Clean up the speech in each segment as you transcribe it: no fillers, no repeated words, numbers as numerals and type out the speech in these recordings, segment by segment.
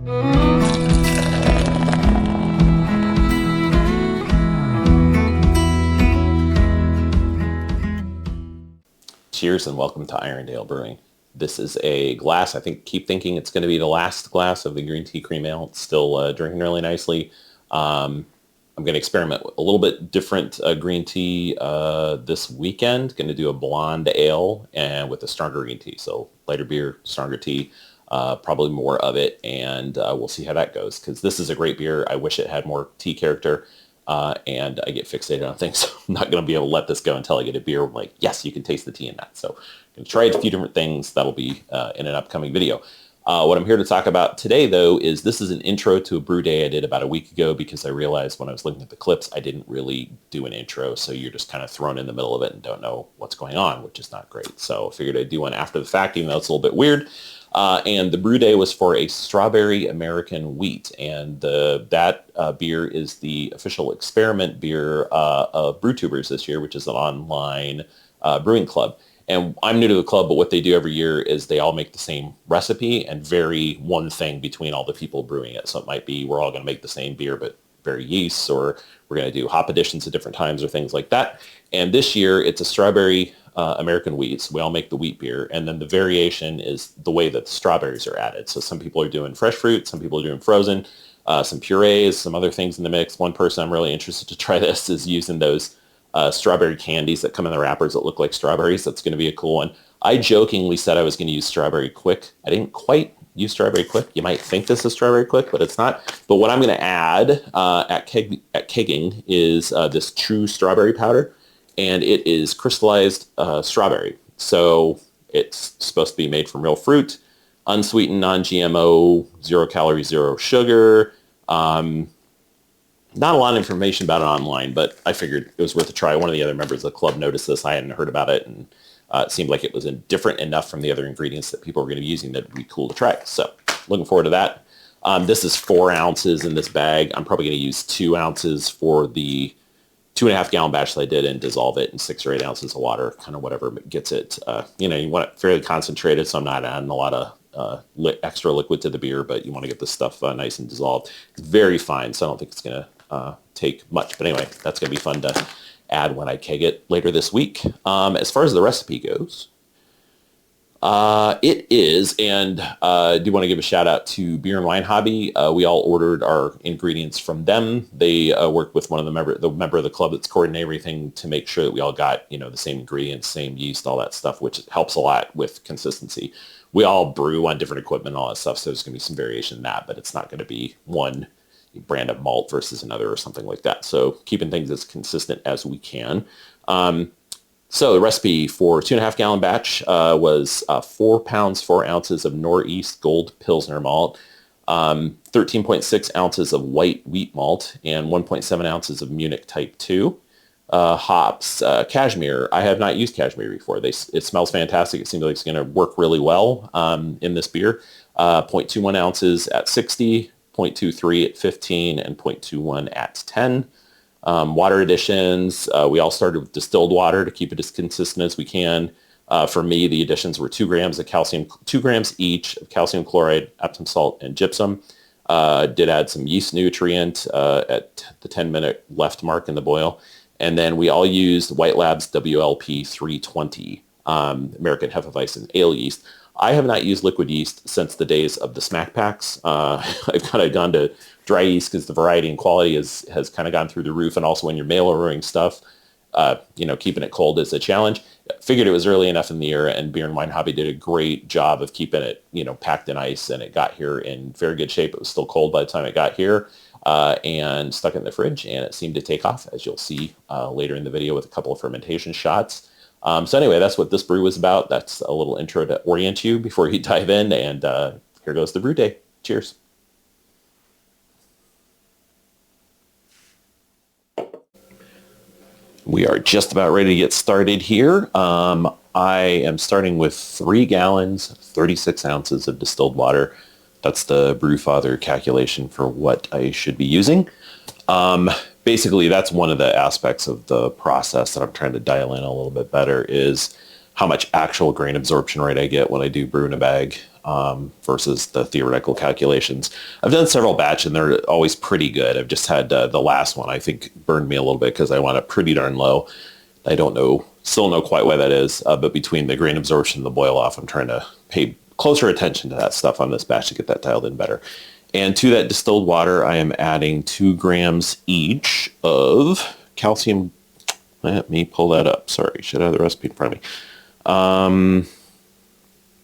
Cheers and welcome to Irondale Brewing. This is a glass. Keep thinking it's going to be the last glass of the green tea cream ale. It's still drinking really nicely. I'm going to experiment with a little bit different green tea this weekend. Going to do a blonde ale and with a stronger green tea. So lighter beer, stronger tea, probably more of it, and we'll see how that goes. Because this is a great beer. I wish it had more tea character. And I get fixated on things, so I'm not going to be able to let this go until I get a beer. I'm like, yes, you can taste the tea in that. So I'm going to try a few different things. That'll be in an upcoming video. What I'm here to talk about today, though, is this is an intro to a brew day I did about a week ago because I realized when I was looking at the clips, I didn't really do an intro. So you're just kind of thrown in the middle of it and don't know what's going on, which is not great. So I figured I'd do one after the fact, even though it's a little bit weird. And the brew day was for a strawberry American wheat, and that beer is the official experiment beer of BrewTubers this year, which is an online brewing club. And I'm new to the club, but what they do every year is they all make the same recipe and vary one thing between all the people brewing it. So it might be we're all going to make the same beer, but vary yeasts, or we're going to do hop additions at different times or things like that. And this year it's a strawberry American wheat. So we all make the wheat beer, and then the variation is the way that the strawberries are added. So some people are doing fresh fruit, some people are doing frozen, some purees, some other things in the mix. One person I'm really interested to try this is using those strawberry candies that come in the wrappers that look like strawberries. That's going to be a cool one. I jokingly said I was going to use Strawberry Quick. I didn't quite use Strawberry Quick. You might think this is Strawberry Quick, but it's not. But what I'm going to add at kegging is this true strawberry powder, and it is crystallized strawberry. So it's supposed to be made from real fruit, unsweetened, non-GMO, 0 calories, 0 sugar. Not a lot of information about it online, but I figured it was worth a try. One of the other members of the club noticed this. I hadn't heard about it, and it seemed like it was different enough from the other ingredients that people were going to be using that would be cool to try. So looking forward to that. This is 4 ounces in this bag. I'm probably going to use 2 ounces for the 2.5 gallon batch that I did and dissolve it in 6 or 8 ounces of water, kind of whatever gets it. You want it fairly concentrated, so I'm not adding a lot of extra liquid to the beer, but you want to get this stuff nice and dissolved. It's very fine, so I don't think it's going to take much. But anyway, that's going to be fun to add when I keg it later this week. As far as the recipe goes, it is, and I do want to give a shout out to Beer and Wine Hobby. We all ordered our ingredients from them. They worked with one of the member of the club that's coordinating everything to make sure that we all got, the same ingredients, same yeast, all that stuff, which helps a lot with consistency. We all brew on different equipment, all that stuff, so there's going to be some variation in that, but it's not going to be one brand of malt versus another or something like that. So keeping things as consistent as we can. So the recipe for 2.5 gallon batch was 4 pounds, 4 ounces of Northeast Gold Pilsner malt, 13.6 ounces of white wheat malt, and 1.7 ounces of Munich Type 2. Hops, cashmere. I have not used cashmere before. It smells fantastic. It seems like it's going to work really well in this beer. 0.21 ounces at 60, 0.23 at 15, and 0.21 at 10. Water additions, we all started with distilled water to keep it as consistent as we can. For me, the additions were 2 grams of calcium, 2 grams each of calcium chloride, Epsom salt, and gypsum. Did add some yeast nutrient at the 10-minute left mark in the boil. And then we all used White Labs WLP 320, American Hefeweizen ale yeast. I have not used liquid yeast since the days of the Smack Packs. I've kind of gone to dry yeast because the variety and quality has kind of gone through the roof. And also when you're mail ordering stuff, keeping it cold is a challenge. Figured it was early enough in the year, and Beer and Wine Hobby did a great job of keeping it, packed in ice, and it got here in very good shape. It was still cold by the time it got here, and stuck it in the fridge, and it seemed to take off, as you'll see later in the video with a couple of fermentation shots. So anyway, that's what this brew was about. That's a little intro to orient you before you dive in, and here goes the brew day. Cheers. We are just about ready to get started here. I am starting with 3 gallons, 36 ounces of distilled water. That's the Brewfather calculation for what I should be using. Basically, that's one of the aspects of the process that I'm trying to dial in a little bit better, is how much actual grain absorption rate I get when I do brew in a bag. versus the theoretical calculations. I've done several batch and they're always pretty good. I've just had the last one, I think, burned me a little bit because I went up pretty darn low. I don't know, still know quite why that is, but between the grain absorption and the boil off, I'm trying to pay closer attention to that stuff on this batch to get that dialed in better. And to that distilled water, I am adding 2 grams each of calcium. Let me pull that up. Sorry, should have the recipe in front of me.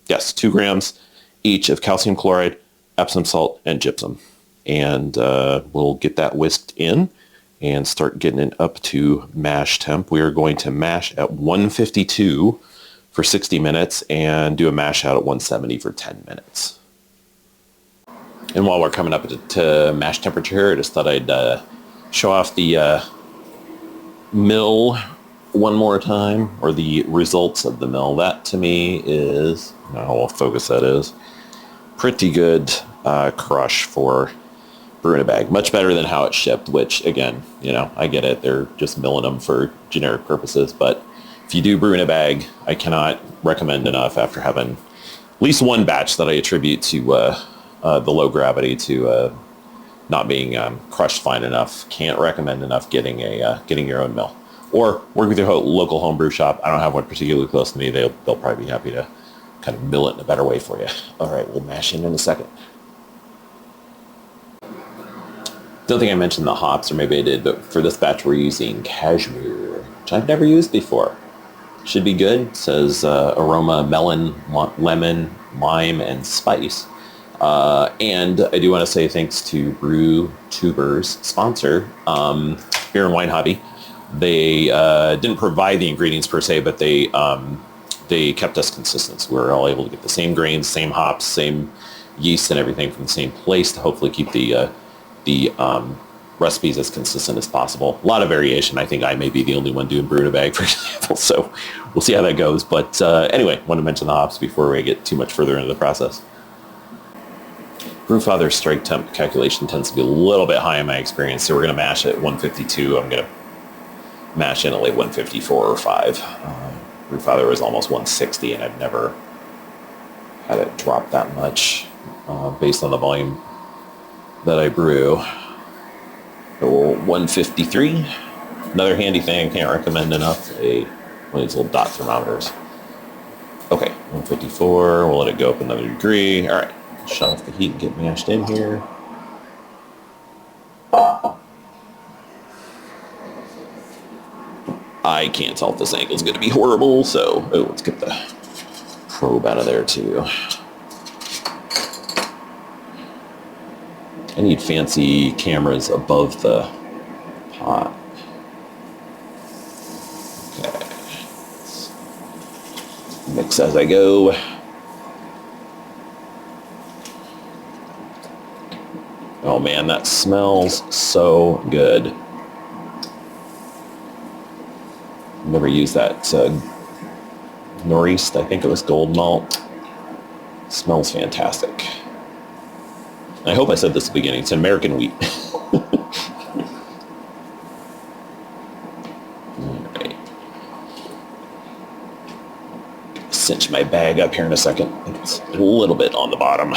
Yes, 2 grams each of calcium chloride, Epsom salt, and gypsum. And we'll get that whisked in and start getting it up to mash temp. We are going to mash at 152 for 60 minutes and do a mash out at 170 for 10 minutes. And while we're coming up to mash temperature here, I just thought I'd show off the mill one more time, or the results of the mill. That to me is, I don't know what focus that is, pretty good crush for brew in a bag. Much better than how it's shipped, which again, you know, I get it. They're just milling them for generic purposes. But if you do brew in a bag, I cannot recommend enough after having at least one batch that I attribute to the low gravity to not being crushed fine enough. Can't recommend enough getting your own mill. Or work with your local homebrew shop. I don't have one particularly close to me. They'll probably be happy to kind of mill it in a better way for you. All right, we'll mash in a second. Don't think I mentioned the hops, or maybe I did, but for this batch we're using cashmere, which I've never used before. Should be good. It says aroma, melon, lemon, lime, and spice. And I do want to say thanks to Brew Tuber's sponsor, Beer and Wine Hobby. They didn't provide the ingredients per se, but they kept us consistent. So we were all able to get the same grains, same hops, same yeast, and everything from the same place to hopefully keep the recipes as consistent as possible. A lot of variation. I think I may be the only one doing brew in a bag, for example. So we'll see how that goes. But anyway, want to mention the hops before we get too much further into the process. Brewfather's strike temp calculation tends to be a little bit high in my experience, so we're going to mash at 152. I'm going to mash in at like 154 or 5. Brewfather was almost 160, and I've never had it drop that much based on the volume that I brew. So 153. Another handy thing I can't recommend enough, one of these little dot thermometers. Okay, 154. We'll let it go up another degree. All right, shut off the heat and get mashed in here. I can't tell if this angle is going to be horrible, so let's get the probe out of there too. I need fancy cameras above the pot. Okay. Mix as I go. Oh man, that smells so good. Never used that Nor'east, I think it was gold malt. Smells fantastic. I hope I said this at the beginning. It's an American wheat. Alright. Cinch my bag up here in a second. I think it's a little bit on the bottom.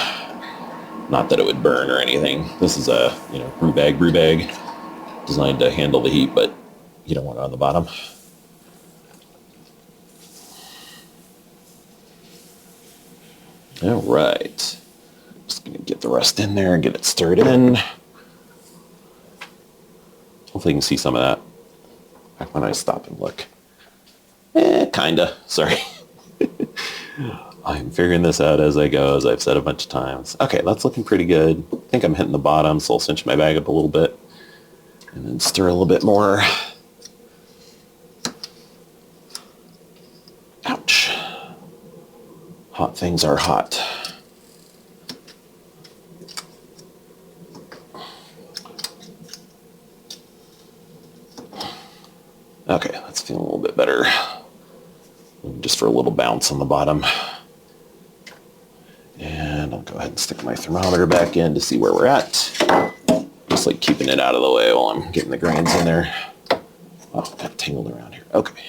Not that it would burn or anything. This is a brew bag designed to handle the heat, but you don't want it on the bottom. All right, just gonna get the rest in there and get it stirred in. Hopefully you can see some of that back when I stop and look. Kinda, sorry. I'm figuring this out as I go, as I've said a bunch of times. Okay, that's looking pretty good. I think I'm hitting the bottom, so I'll cinch my bag up a little bit and then stir a little bit more. Ouch. Hot things are hot. Okay, that's feeling a little bit better. Just for a little bounce on the bottom. And I'll go ahead and stick my thermometer back in to see where we're at. Just like keeping it out of the way while I'm getting the grains in there. Oh, got tangled around here. Okay.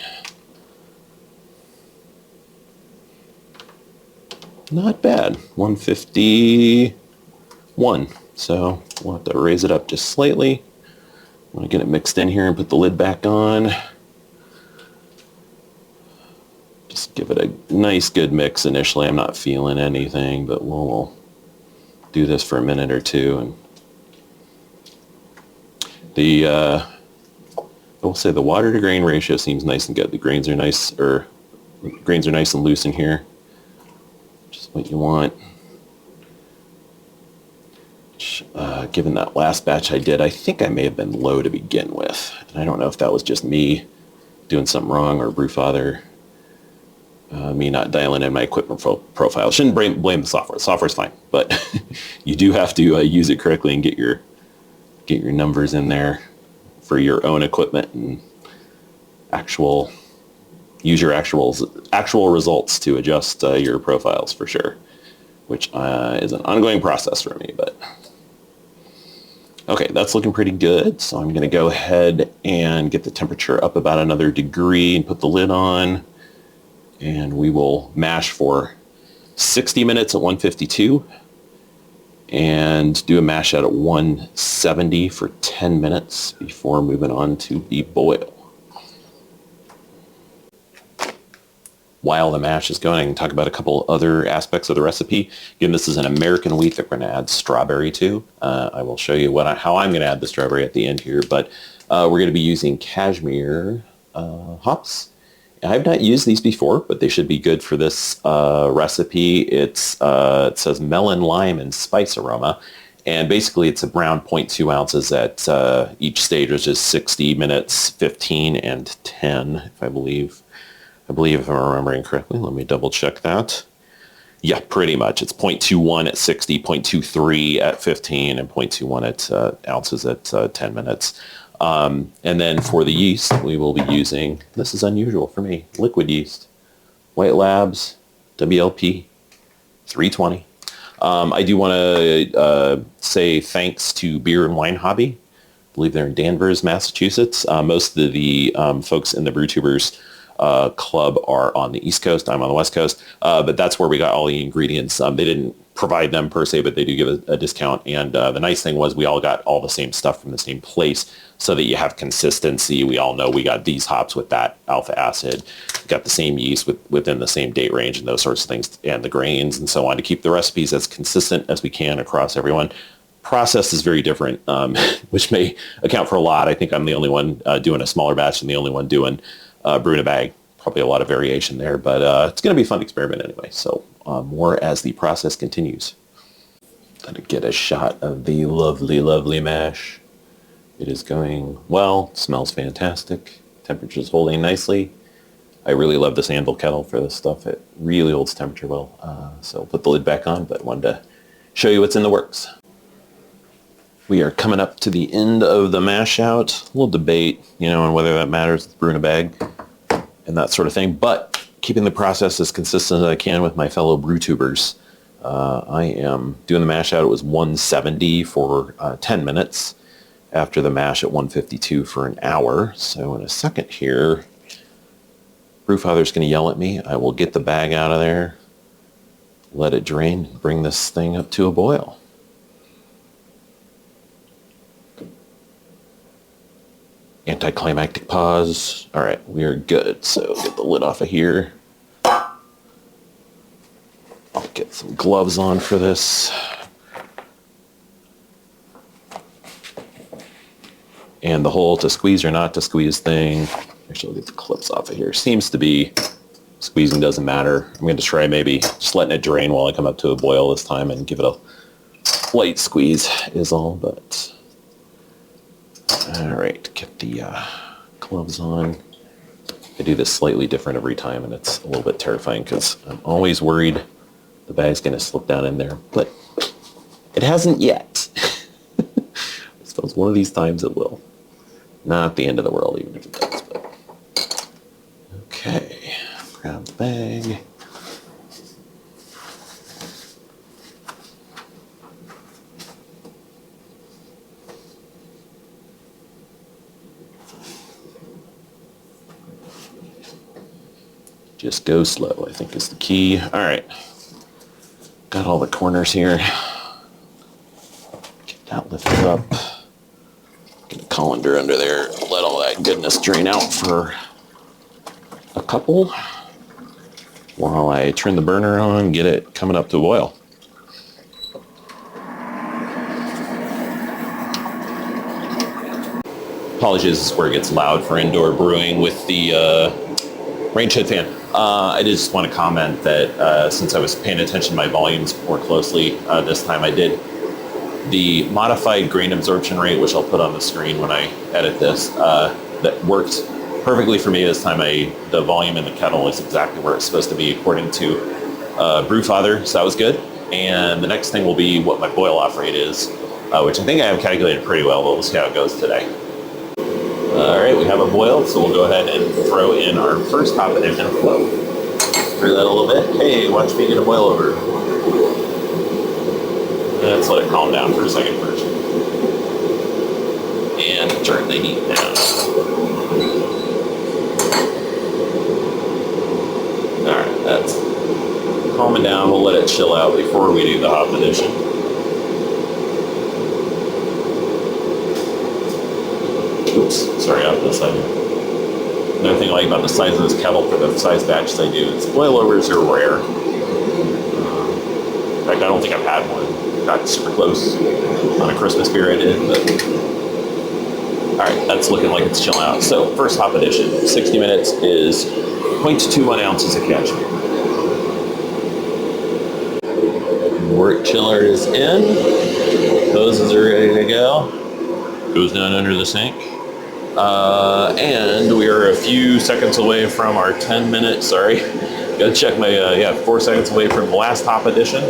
not bad. 151. So we'll have to raise it up just slightly. I'm going to get it mixed in here and put the lid back on. Just give it a nice good mix initially. I'm not feeling anything, but we'll do this for a minute or two. And I will say the water to grain ratio seems nice and good. The grains are nice, grains are nice and loose in here. Just what you want. Given that last batch I did, I think I may have been low to begin with. And I don't know if that was just me doing something wrong or Brewfather, me not dialing in my equipment profile. Shouldn't blame the software. The software's fine, but you do have to use it correctly and get your numbers in there for your own equipment and use your actual results to adjust your profiles for sure, which is an ongoing process for me. But okay, that's looking pretty good. So I'm going to go ahead and get the temperature up about another degree and put the lid on. And we will mash for 60 minutes at 152 and do a mash out at 170 for 10 minutes before moving on to the boil. While the mash is going, I can talk about a couple other aspects of the recipe. Again, this is an American wheat that we're going to add strawberry to. I will show you how I'm going to add the strawberry at the end here, but we're going to be using cashmere hops. I've not used these before, but they should be good for this recipe. It says melon, lime, and spice aroma. And basically it's around 0.2 ounces at each stage, which is 60 minutes, 15, and 10, if I believe if I'm remembering correctly. Let me double check that. Yeah, pretty much. It's 0.21 at 60, 0.23 at 15, and 0.21 at ounces at 10 minutes. And then for the yeast, we will be using, this is unusual for me, liquid yeast, White Labs, WLP 320. I do want to say thanks to Beer and Wine Hobby. I believe they're in Danvers, Massachusetts. Most of the folks in the BrewTubers club are on the East Coast. I'm on the West Coast, but that's where we got all the ingredients. They didn't provide them per se, but they do give a discount. And the nice thing was we all got all the same stuff from the same place so that you have consistency. We all know we got these hops with that alpha acid, got the same yeast within the same date range and those sorts of things, and the grains and so on, to keep the recipes as consistent as we can across everyone. Process is very different, which may account for a lot. I think I'm the only one doing a smaller batch and the only one doing brew in a bag. Probably a lot of variation there, but it's going to be a fun experiment anyway. So more as the process continues. Gotta get a shot of the lovely, lovely mash. It is going well. Smells fantastic. Temperature's holding nicely. I really love this anvil kettle for this stuff. It really holds temperature well. So I'll put the lid back on, but wanted to show you what's in the works. We are coming up to the end of the mash out. A little debate, on whether that matters with brew in a bag and that sort of thing, but keeping the process as consistent as I can with my fellow BrewTubers. I am doing the mash out. It was 170 for 10 minutes. After the mash at 152 for an hour. So in a second here, Brewfather's going to yell at me. I will get the bag out of there, let it drain, bring this thing up to a boil. Anticlimactic pause. All right, we are good. So get the lid off of here. I'll get some gloves on for this. And the whole to squeeze or not to squeeze thing. Actually, I'll get the clips off of here. Seems to be squeezing doesn't matter. I'm going to try maybe just letting it drain while I come up to a boil this time and give it a light squeeze is all. But all right, get the gloves on. I do this slightly different every time, and it's a little bit terrifying because I'm always worried the bag's going to slip down in there, but it hasn't yet. I suppose one of these times it will. Not the end of the world, even if it does. But okay, grab the bag. Just go slow, I think is the key. All right. got all the corners here. Get that lifted up. Get a colander under there. Let all that goodness drain out for a couple while I turn the burner on, get it coming up to boil. Apologies, this is where it gets loud for indoor brewing with the rain shed fan. I just want to comment that since I was paying attention to my volumes more closely this time, I did the modified grain absorption rate, which I'll put on the screen when I edit this, that worked perfectly for me this time. The volume in the kettle is exactly where it's supposed to be according to Brewfather, so that was good. And the next thing will be what my boil off rate is, which I think I have calculated pretty well, but we'll see how it goes today. All right, we have it boiled, so we'll go ahead and throw in our first hop addition flow. Stir that a little bit. Hey, watch me get a boil over. Let's let it calm down for a second first. And turn the heat down. All right, that's calming down. We'll let it chill out before we do the hop addition. Oops, sorry, off this side. Another thing I like about the size of this kettle for the size batches I do is boilovers are rare. In fact, I don't think I've had one. Got super close on a Christmas beer I did, but all right, that's looking like it's chilling out. So first hop addition, 60 minutes is 0.21 ounces of cashmere. Wort chiller is in. Hoses are ready to go. Goes down under the sink. And we are a few seconds away from our 10-minute, sorry, gotta check my, 4 seconds away from the last hop addition.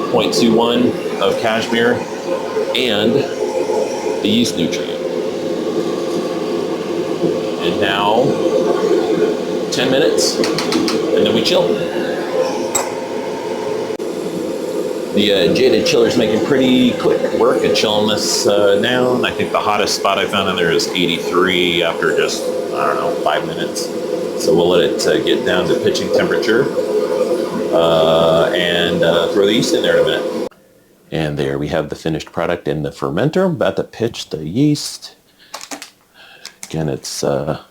0.21 of cashmere and the yeast nutrient. And now 10 minutes and then we chill. The jaded chiller's making pretty quick work at chilling this down. I think the hottest spot I found in there is 83 after just, I don't know, 5 minutes. So we'll let it get down to pitching temperature and throw the yeast in there in a minute. And there we have the finished product in the fermenter. I'm about to pitch the yeast. Again, it's White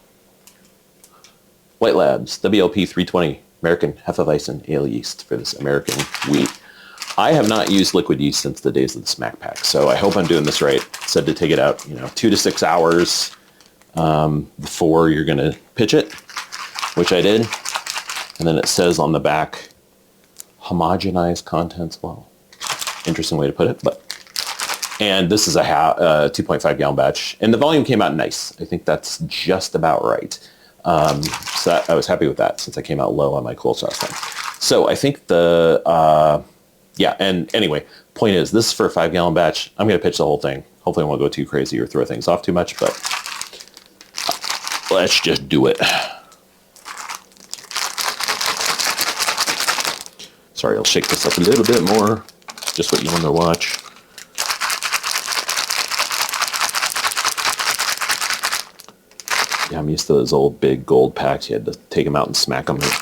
Labs WLP 320 American Hefeweizen Ale yeast for this American wheat. I have not used liquid yeast since the days of the Smack Pack, so I hope I'm doing this right. It said to take it out, 2 to 6 hours before you're going to pitch it, which I did. And then it says on the back, homogenized contents. Well, interesting way to put it, but. And this is a 2.5 gallon batch, and the volume came out nice. I think that's just about right. So I was happy with that since I came out low on my cold sauce thing. So I think and anyway, point is, this is for a 5 gallon batch. I'm going to pitch the whole thing. Hopefully I won't go too crazy or throw things off too much, but let's just do it. Sorry, I'll shake this up a little bit more. Just what you want to watch. Yeah, I'm used to those old big gold packs. You had to take them out and smack them, and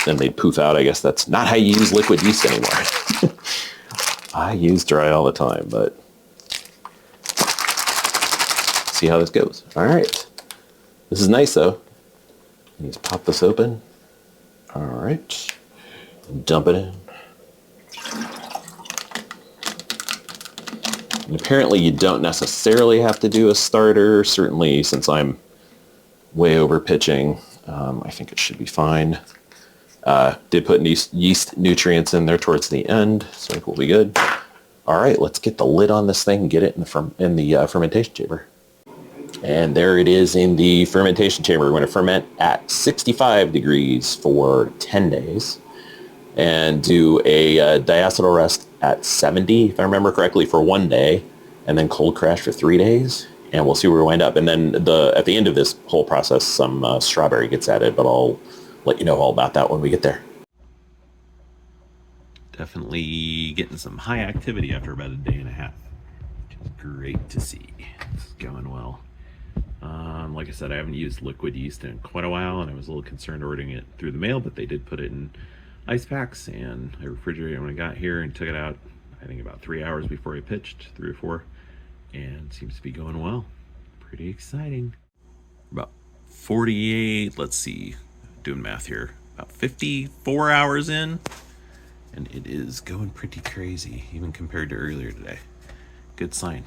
then they'd poof out. I guess that's not how you use liquid yeast anymore. I use dry all the time, but see how this goes. All right. This is nice, though. Let's pop this open. All right. Dump it in. And apparently you don't necessarily have to do a starter. Certainly, since I'm way over pitching, I think it should be fine. Did put yeast nutrients in there towards the end, so I think we'll be good. All right, let's get the lid on this thing and get it in the fermentation chamber. And there it is in the fermentation chamber. We're going to ferment at 65 degrees for 10 days and do a diacetyl rest at 70, if I remember correctly, for 1 day, and then cold crash for 3 days. And we'll see where we wind up. And then at the end of this whole process, some strawberry gets added, but I'll let you know all about that when we get there. Definitely getting some high activity after about a day and a half, which is great to see. It's going well. Like I said, I haven't used liquid yeast in quite a while, and I was a little concerned ordering it through the mail, but they did put it in ice packs, and I refrigerated it when I got here and took it out, I think about 3 hours before I pitched, 3 or 4, and seems to be going well. Pretty exciting. About 48, let's see, doing math here, about 54 hours in, and it is going pretty crazy, even compared to earlier today. Good sign.